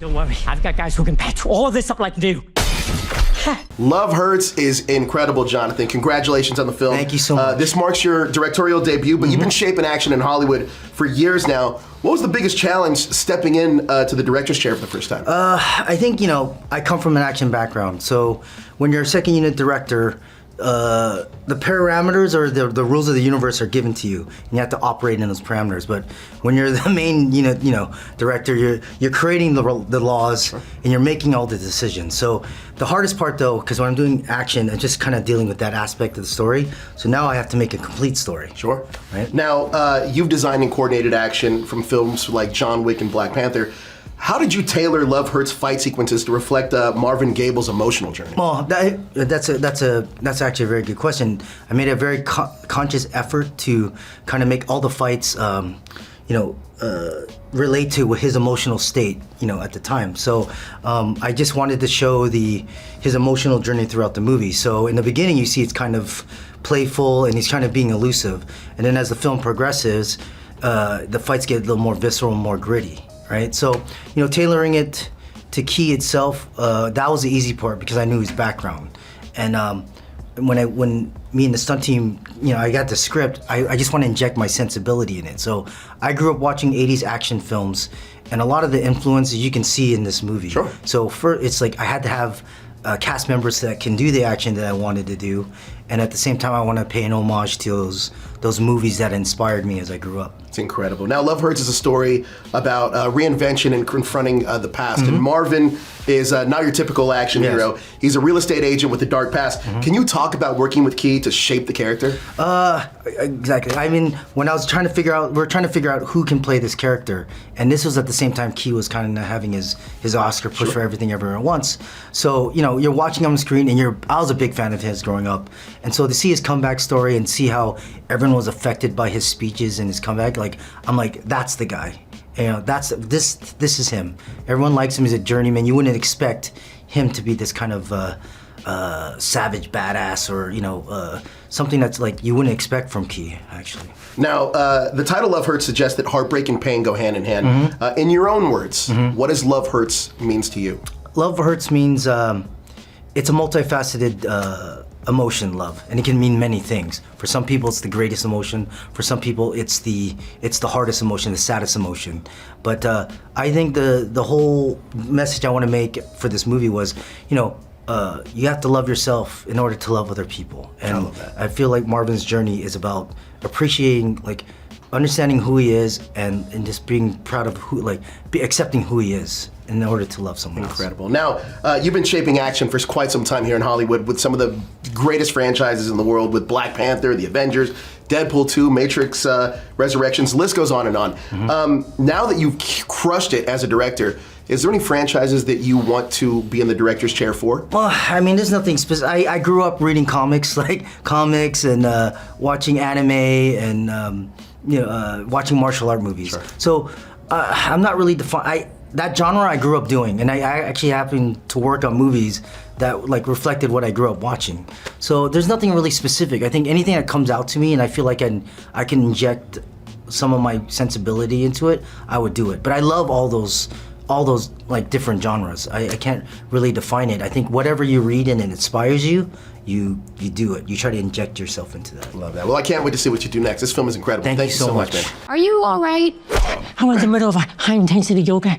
Don't worry, I've got guys who can patch all this up like new. Love Hurts is incredible, Jonathan. Congratulations on the film. Thank you so much. This marks your directorial debut, but you've been shaping action in Hollywood for years now. What was the biggest challenge stepping in to the director's chair for the first time? I think, I come from an action background. So when you're a second unit director, the parameters or the rules of the universe are given to you, and you have to operate in those parameters. But when you're the main, director, you're creating the laws and you're making all the decisions. So the hardest part, though, because when I'm doing action, I'm just kind of dealing with that aspect of the story. So now I have to make a complete story. Sure. Right. Now, you've designed and coordinated action from films like John Wick and Black Panther. How did you tailor Love Hurts fight sequences to reflect Marvin Gable's emotional journey? Well, that's actually a very good question. I made a very conscious effort to kind of make all the fights, relate to his emotional state, at the time. So I just wanted to show his emotional journey throughout the movie. So in the beginning, you see it's kind of playful and he's kind of being elusive, and then as the film progresses, the fights get a little more visceral, more gritty. Right, so tailoring it to Ke itself, that was the easy part because I knew his background, and when me and the stunt team, I got the script, I just want to inject my sensibility in it. So I grew up watching '80s action films, and a lot of the influences you can see in this movie. Sure. So it's like I had to have cast members that can do the action that I wanted to do, and at the same time I want to pay an homage to those movies that inspired me as I grew up. It's incredible. Now, Love Hurts is a story about reinvention and confronting the past. And Marvin is not your typical action hero. He's a real estate agent with a dark past. Can you talk about working with Ke to shape the character? Exactly. I mean, when I was trying to figure out, we were trying to figure out who can play this character, and this was at the same time Ke was kind of having his Oscar push for Everything Everywhere at Once. So you're watching him on the screen, and I was a big fan of his growing up, and so to see his comeback story and see how everyone was affected by his speeches and his comeback, I'm like, that's the guy. This is him. Everyone likes him. He's a journeyman. You wouldn't expect him to be this kind of savage badass or something that's like you wouldn't expect from Ke, actually. Now, the title Love Hurts suggests that heartbreak and pain go hand in hand. In your own words, what does Love Hurts means to you? Love Hurts means it's a multifaceted emotion, love, and it can mean many things. For some people, it's the greatest emotion. For some people, it's the hardest emotion, the saddest emotion. But I think the whole message I want to make for this movie was, you have to love yourself in order to love other people. And I love that. I feel like Marvin's journey is about appreciating, understanding who he is, and just being proud of accepting who he is in order to love someone else. Incredible. Now, you've been shaping action for quite some time here in Hollywood with some of the greatest franchises in the world, with Black Panther, The Avengers, Deadpool 2, Matrix Resurrections, the list goes on and on. Now that you've crushed it as a director, is there any franchises that you want to be in the director's chair for? Well, I mean, there's nothing specific. I grew up reading comics, and watching anime and watching martial art movies. Sure. So I'm not really that genre I grew up doing, and I actually happened to work on movies that reflected what I grew up watching. So there's nothing really specific. I think anything that comes out to me and I feel like I can inject some of my sensibility into it, I would do it. But I love all those different genres. I can't really define it. I think whatever you read and it inspires you, you do it. You try to inject yourself into that. Love that. Well, I can't wait to see what you do next. This film is incredible. Thank you so much, man. Are you all right? I'm in the middle of a high-intensity yoga.